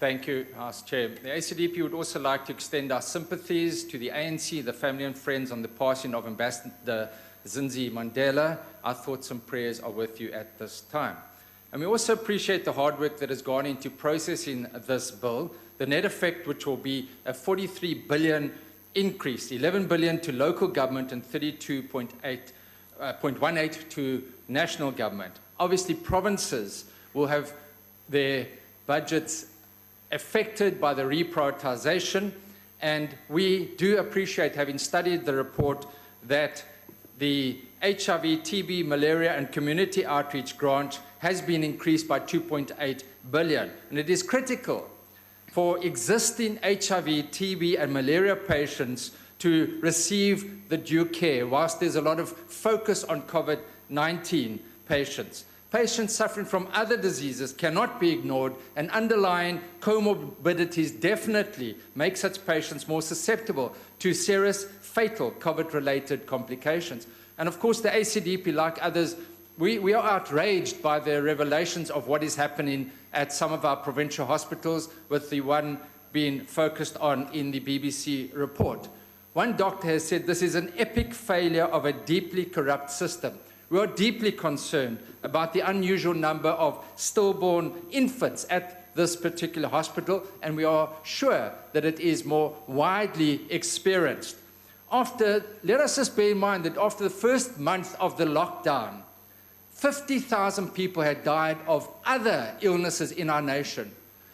Thank you, House Chair. The ACDP would also like to extend our sympathies to the ANC, the family and friends on the passing of Ambassador Zinzi Mandela. Our thoughts and prayers are with you at this time. And we also appreciate the hard work that has gone into processing this bill, the net effect which will be a 43 billion increase, 11 billion to local government and 32.18 to national government. Obviously, provinces will have their budgets affected by the reprioritization, and we do appreciate, having studied the report, that the HIV, TB, malaria and community outreach grant has been increased by 2.8 billion. And it is critical for existing HIV, TB and malaria patients to receive the due care, whilst there's a lot of focus on COVID-19 patients. Patients suffering from other diseases cannot be ignored, and underlying comorbidities definitely make such patients more susceptible to serious, fatal COVID-related complications. And of course, the ACDP, like others, we are outraged by the revelations of what is happening at some of our provincial hospitals, with the one being focused on in the BBC report. One doctor has said this is an epic failure of a deeply corrupt system. We are deeply concerned about the unusual number of stillborn infants at this particular hospital, and we are sure that it is more widely experienced. Let us just bear in mind that after the first month of the lockdown, 50,000 people had died of other illnesses in our nation.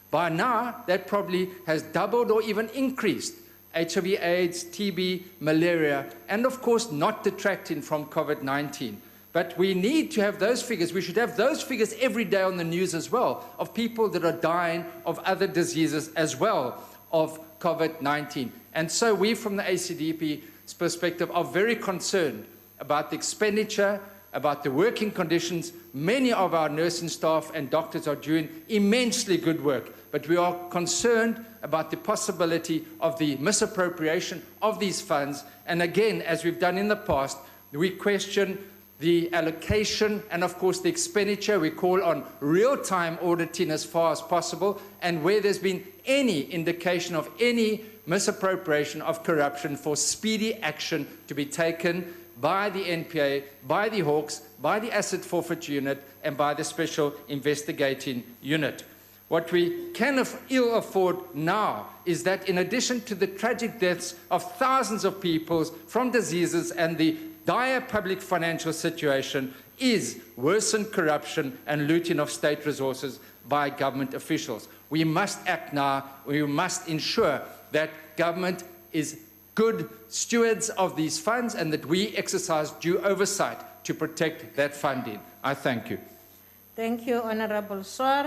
By now, that probably has doubled or even increased. HIV, AIDS, TB, malaria, and of course not detracting from COVID-19. But we need to have those figures. We should have those figures every day on the news as well, of people that are dying of other diseases as well of COVID-19. And so we from the ACDP's perspective are very concerned about the expenditure, about the working conditions. Many of our nursing staff and doctors are doing immensely good work, but we are concerned about the possibility of the misappropriation of these funds. And again, as we've done in the past, we question the allocation and, of course, the expenditure. We call on real-time auditing as far as possible, and where there's been any indication of any misappropriation of corruption, for speedy action to be taken by the NPA, by the Hawks, by the Asset Forfeit Unit, and by the Special Investigating Unit. What we can ill afford now is that, in addition to the tragic deaths of thousands of people from diseases and the dire public financial situation, is worsened corruption and looting of state resources by government officials. We must act now. We must ensure that government is good stewards of these funds and that we exercise due oversight to protect that funding. I thank you. Thank you, Honorable Swart.